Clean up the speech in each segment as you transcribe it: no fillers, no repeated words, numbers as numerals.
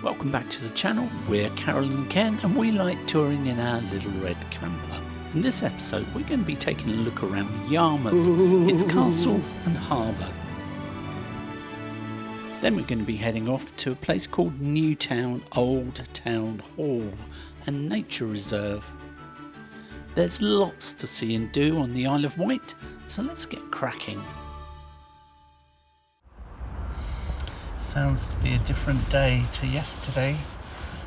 Welcome back to the channel. We're Carol and Ken and we like touring in our little red camper. In this episode we're going to be taking a look around Yarmouth, its castle and harbour. Then we're going to be heading off to a place called Newtown Old Town Hall and Nature Reserve. There's lots to see and do on the Isle of Wight, so let's get cracking. Sounds to be a different day to yesterday.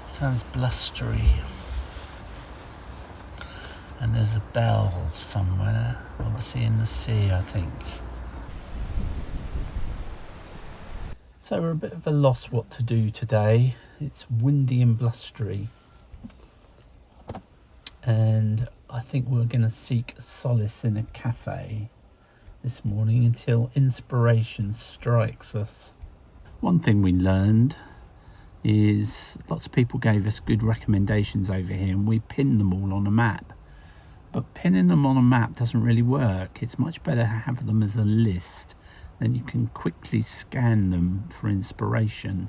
Sounds blustery. And there's a bell somewhere, obviously in the sea, I think. So we're a bit of a loss what to do today. It's windy and blustery. And I think we're going to seek solace in a cafe this morning until inspiration strikes us. One thing we learned is lots of people gave us good recommendations over here and we pinned them all on a map. But pinning them on a map doesn't really work. It's much better to have them as a list. Then you can quickly scan them for inspiration.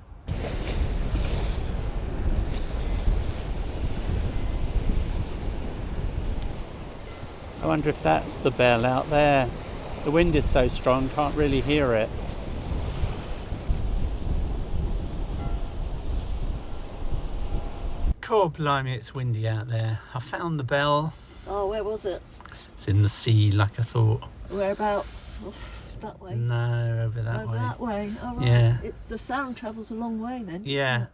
I wonder if that's the bell out there. The wind is so strong, can't really hear it. Oh, blimey, it's windy out there. I found the bell. Oh, where was it? It's in the sea, like I thought. Whereabouts? Off that way? No, over that way. Over that way? Oh, right. Yeah. The sound travels a long way then. Yeah.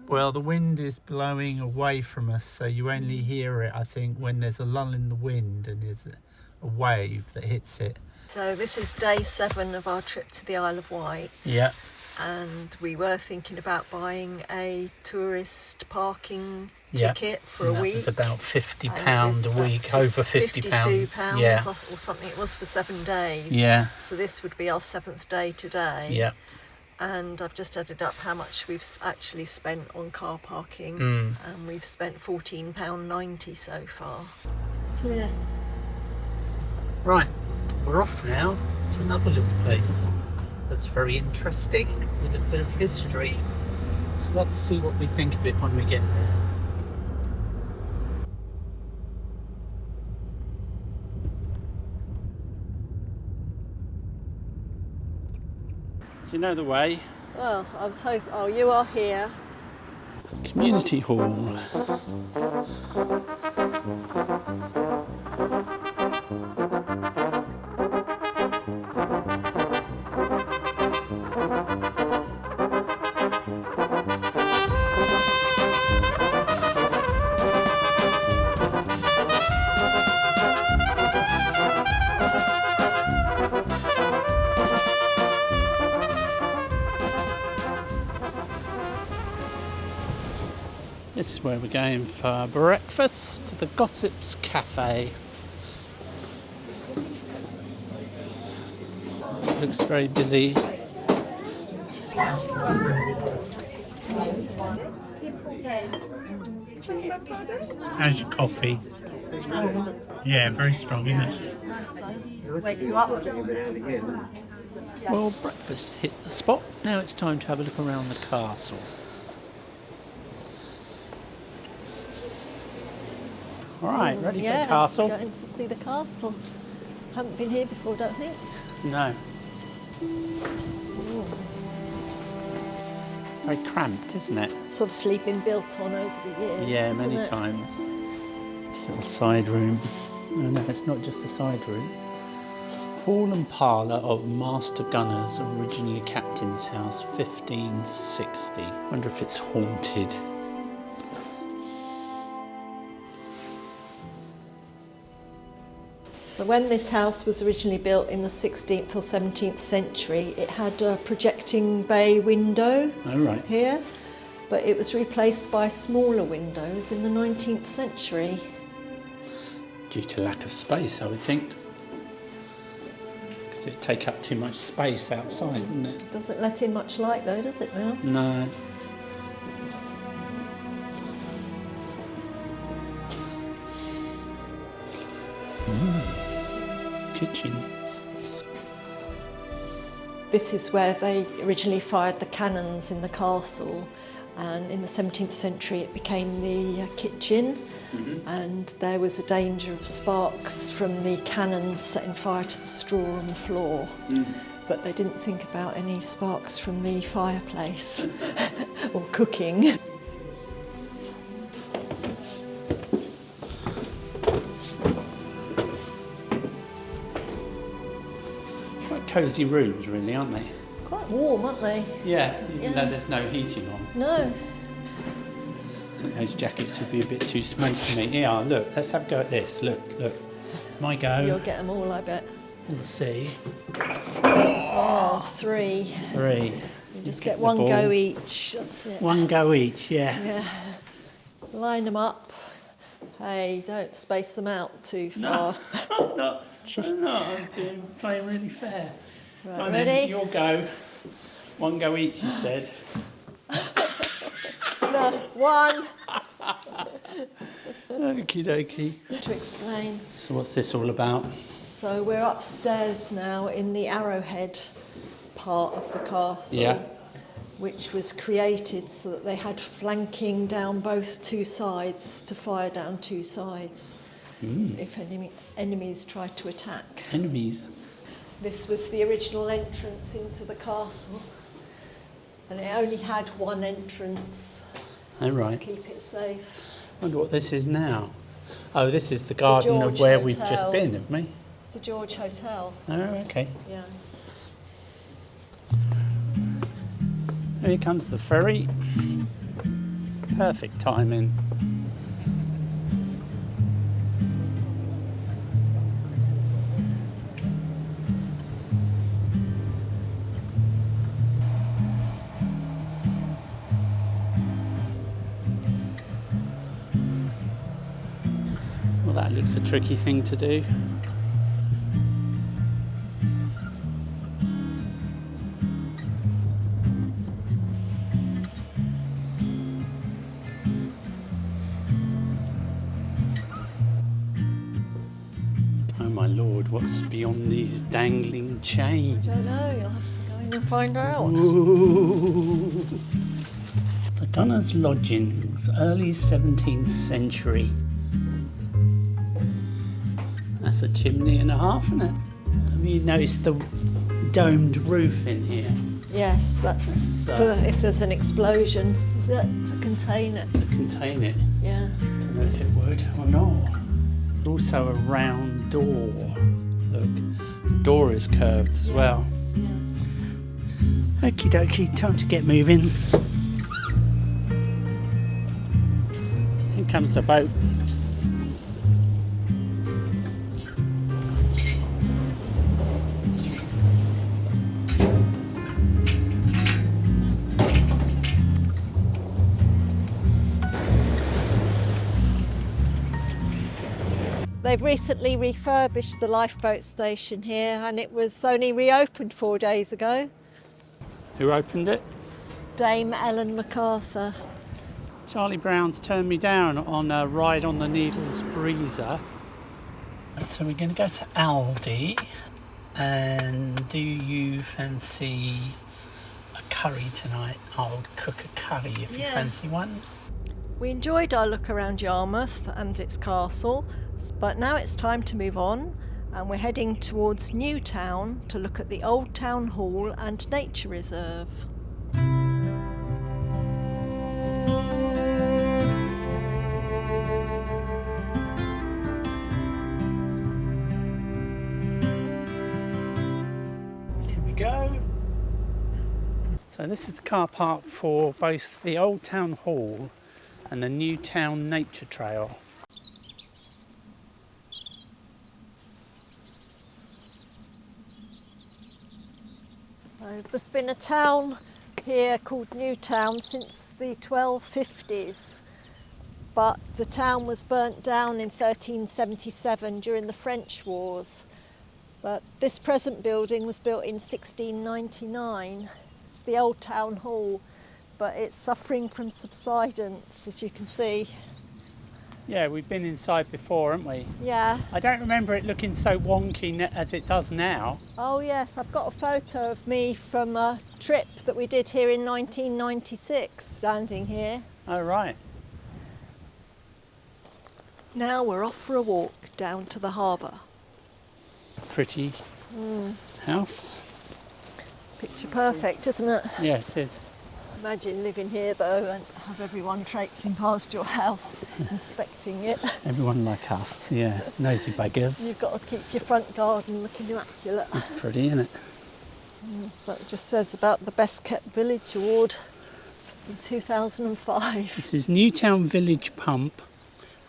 Well, the wind is blowing away from us, so you only hear it, I think, when there's a lull in the wind and there's a wave that hits it. So this is day 7 of our trip to the Isle of Wight. Yeah. And we were thinking about buying a tourist parking ticket for a week. It was about £50 a week, over £50. £52 yeah. or something it was for 7 days. Yeah. So this would be our 7th day today. Yeah. And I've just added up how much we've actually spent on car parking, and we've spent £14.90 so far. Clear. Right, we're off now to another little place that's very interesting with a bit of history. So let's see what we think of it when we get there. Do you know the way? Well, I was hoping. Oh, you are here. Community Hall. This is where we're going for breakfast, to the Gossips Cafe. It looks very busy. How's your coffee? Strong. Yeah, very strong, isn't it? Wake you up. Well, breakfast hit the spot. Now it's time to have a look around the castle. All right, ready for the castle? Going to see the castle. Haven't been here before, don't think. No. Ooh. Very cramped, isn't it? It's obviously been built on over the years. Yeah, many isn't it? times. This little side room. Oh, no, it's not just a side room. Hall and parlour of Master Gunners, originally Captain's House, 1560. Wonder if it's haunted. So when this house was originally built in the 16th or 17th century, it had a projecting bay window here, but it was replaced by smaller windows in the 19th century. Due to lack of space, I would think. Because it'd take up too much space outside, wouldn't it? Doesn't let in much light though, does it now? No. Kitchen. This is where they originally fired the cannons in the castle, and in the 17th century it became the kitchen. And there was a danger of sparks from the cannons setting fire to the straw on the floor. But they didn't think about any sparks from the fireplace or cooking. Quite cosy rooms, really, aren't they? Quite warm, aren't they? Yeah, even though there's no heating on. No. I think those jackets would be a bit too small for me. Here, look, let's have a go at this. Look. My go. You'll get them all, I bet. We'll see. Oh, three. Three. You just get one go each, that's it. One go each, yeah. Yeah. Line them up. Hey, don't space them out too far. No, I'm playing really fair. Right, ready? Your go. One go each, you said. No, one. Okie dokie. To explain. So what's this all about? So we're upstairs now in the arrowhead part of the castle, Yeah. which was created so that they had flanking down both two sides to fire down two sides if enemies tried to attack. Enemies? This was the original entrance into the castle, and it only had one entrance Oh, to right. keep it safe. I wonder what this is now. Oh, this is the garden of George where we've Hotel. just been, haven't we? It's the George Hotel. Oh, okay. Yeah. Here comes the ferry. Perfect timing. Well, that looks a tricky thing to do. Oh my lord, what's beyond these dangling chains? I don't know, you'll have to go in and find out. Ooh. The Gunners' Lodgings, early 17th century. That's a chimney and a half, isn't it? Have you noticed the domed roof in here? Yes, that's for if there's an explosion, is it? To contain it. To contain it. Yeah. Don't know if it would or not. Also a round door. Look, the door is curved as well. Yeah. Okie dokie, time to get moving. Here comes the boat. They've recently refurbished the lifeboat station here, and it was only reopened 4 days ago. Who opened it? Dame Ellen MacArthur. Charlie Brown's turned me down on a ride on the Needles Breezer. And so we're going to go to Aldi. And do you fancy a curry tonight? I'll cook a curry if you fancy one. We enjoyed our look around Yarmouth and its castle, but now it's time to move on, and we're heading towards Newtown to look at the Old Town Hall and Nature Reserve. Here we go. So this is the car park for both the Old Town Hall and the Newtown Nature Trail. There's been a town here called Newtown since the 1250s, but the town was burnt down in 1377 during the French Wars. But this present building was built in 1699. It's the Old Town Hall, but it's suffering from subsidence, as you can see. Yeah, we've been inside before, haven't we? Yeah. I don't remember it looking so wonky as it does now. Oh yes, I've got a photo of me from a trip that we did here in 1996, standing here. Oh, right. Now we're off for a walk down to the harbour. Pretty house. Picture perfect, isn't it? Yeah, it is. Imagine living here though and have everyone traipsing past your house, inspecting it. Everyone like us, yeah. Nosy beggars. You've got to keep your front garden looking immaculate. It's pretty, isn't it? Yes, that just says about the Best Kept Village Award in 2005. This is Newtown Village Pump,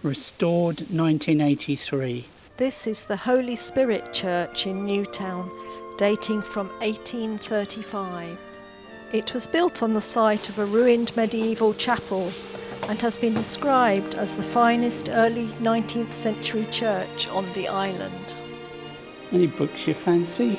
restored 1983. This is the Holy Spirit Church in Newtown, dating from 1835. It was built on the site of a ruined medieval chapel and has been described as the finest early 19th century church on the island. Any books you fancy?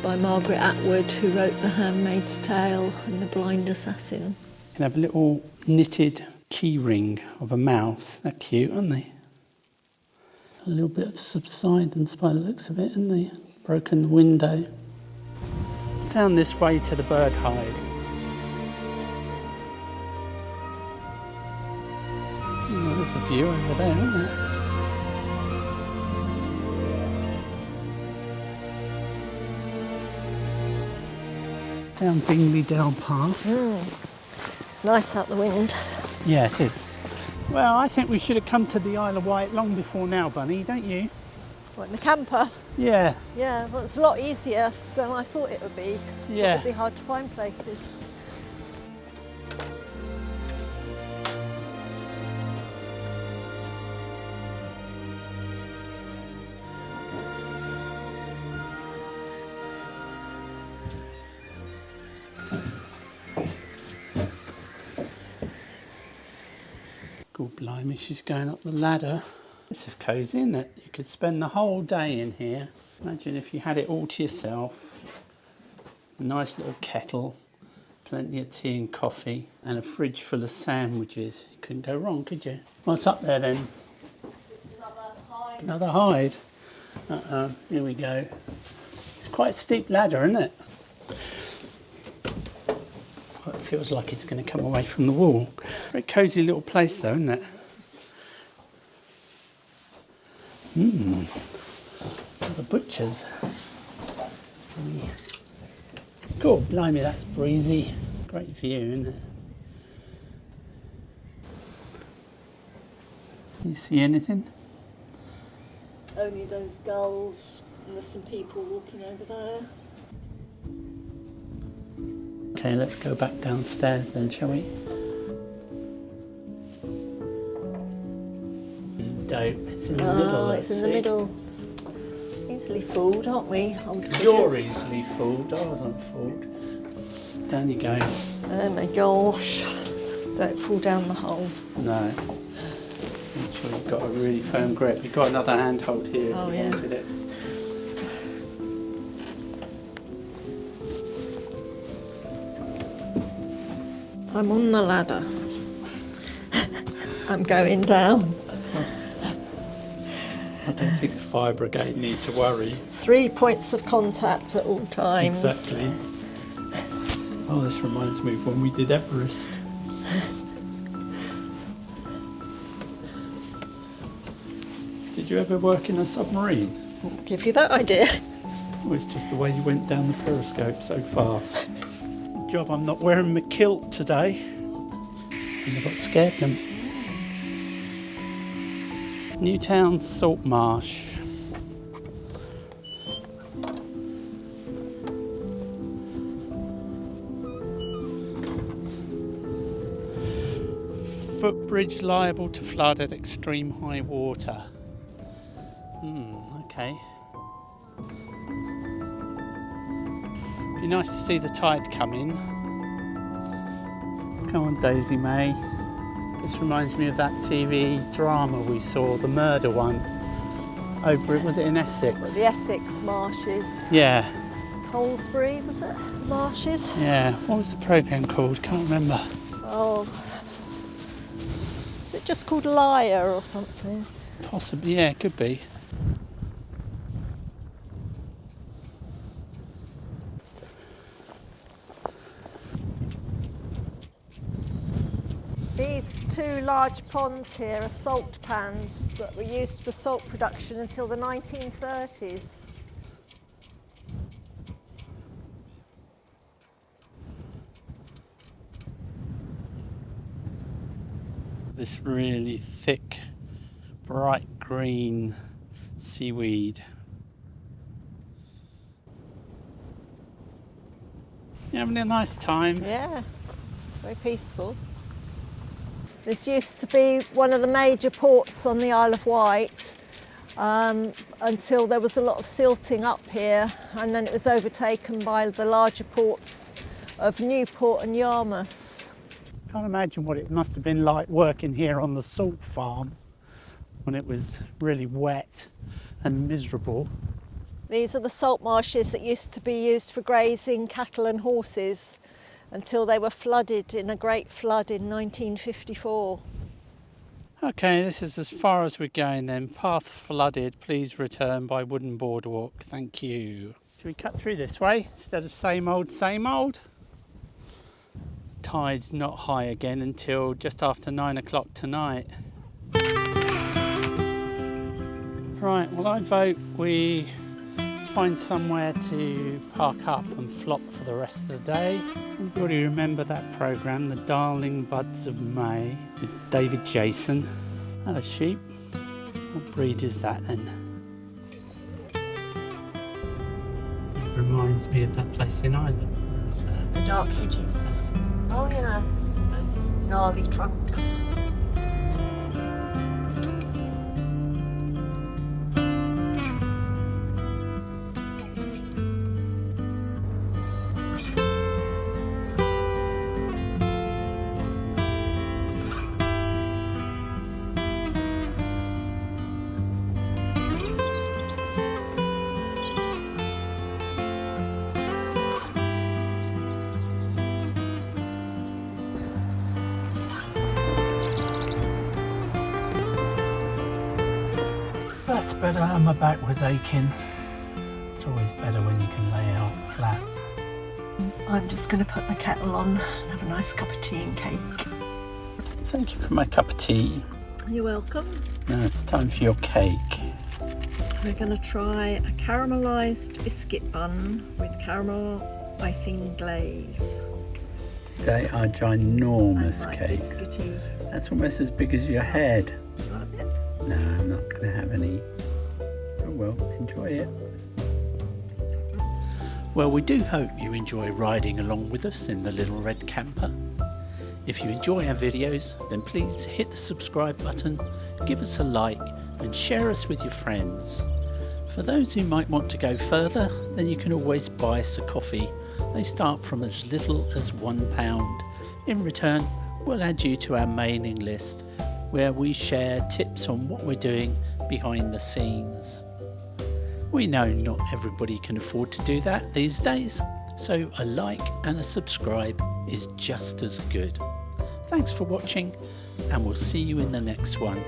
By Margaret Atwood, who wrote The Handmaid's Tale and The Blind Assassin. You can have a little knitted key ring of a mouse. They're cute, aren't they? A little bit of subsidence by the looks of it, isn't they? Broken the window. Down this way to the bird hide. Oh, there's a view over there, isn't there? Down Bingley Dale Path. It's nice out the wind. Yeah, it is. Well, I think we should have come to the Isle of Wight long before now, Bunny, don't you? What, in the camper? Yeah. Yeah, well, it's a lot easier than I thought it would be. Yeah. It would be hard to find places. God blimey, she's going up the ladder. This is cosy, isn't it? You could spend the whole day in here. Imagine if you had it all to yourself. A nice little kettle, plenty of tea and coffee, and a fridge full of sandwiches. You couldn't go wrong, could you? What's up there then? Another hide. Another hide. Here we go. It's quite a steep ladder, isn't it? It feels like it's going to come away from the wall. Very cosy little place though, isn't it? So the butcher's. God blimey, that's breezy. Great view, isn't it? You see anything? Only those gulls, and there's some people walking over there. Okay, let's go back downstairs then, shall we? It's dope. It's in the middle. Oh, it's in the middle. Easily fooled, aren't we? You're easily fooled. I wasn't fooled. Down you go. Oh my gosh. Don't fall down the hole. No. Make sure you've got a really firm grip. You've got another handhold here Oh, if you yeah. wanted it. I'm on the ladder. I'm going down. I don't think the fire brigade need to worry. 3 points of contact at all times. Exactly. Oh, this reminds me of when we did Everest. Did you ever work in a submarine? I'll give you that idea. It was just the way you went down the periscope so fast. Good job I'm not wearing my kilt today. And I got scared them. Newtown Salt Marsh. Footbridge liable to flood at extreme high water. Okay. Be nice to see the tide come in. Come on, Daisy May. This reminds me of that TV drama we saw, the murder one. Over it, was it in Essex? Well, the Essex marshes. Yeah. Tolsbury, was it? Marshes? Yeah. What was the programme called? Can't remember. Oh, Is it just called Lyre or something? Possibly, yeah, it could be. These two large ponds here are salt pans that were used for salt production until the 1930s. This really thick, bright green seaweed. You having a nice time? Yeah, it's very peaceful. This used to be one of the major ports on the Isle of Wight until there was a lot of silting up here, and then it was overtaken by the larger ports of Newport and Yarmouth. Can't imagine what it must have been like working here on the salt farm when it was really wet and miserable. These are the salt marshes that used to be used for grazing cattle and horses until they were flooded in a great flood in 1954. Okay, this is as far as we're going then. Path flooded, please return by wooden boardwalk. Thank you. Should we cut through this way instead of same old, same old? Tide's not high again until just after 9 o'clock tonight. Right, well I vote we find somewhere to park up and flop for the rest of the day. Anybody remember that programme, The Darling Buds of May, with David Jason? Hello sheep. What breed is that then? It reminds me of that place in Ireland. The dark hedges. Oh yeah, the gnarly trunks. That's better, my back was aching. It's always better when you can lay out flat. I'm just going to put the kettle on and have a nice cup of tea and cake. Thank you for my cup of tea. You're welcome. Now it's time for your cake. We're going to try a caramelised biscuit bun with caramel icing glaze. They are ginormous cakes. Biscuity. That's almost as big as your head. You want a bit? No, I'm not going to have any. Oh well, enjoy it. Well, we do hope you enjoy riding along with us in the little red camper. If you enjoy our videos, then please hit the subscribe button, give us a like and share us with your friends. For those who might want to go further, then you can always buy us a coffee. They start from as little as £1. In return, we'll add you to our mailing list, where we share tips on what we're doing behind the scenes. We know not everybody can afford to do that these days, so a like and a subscribe is just as good. Thanks for watching, and we'll see you in the next one.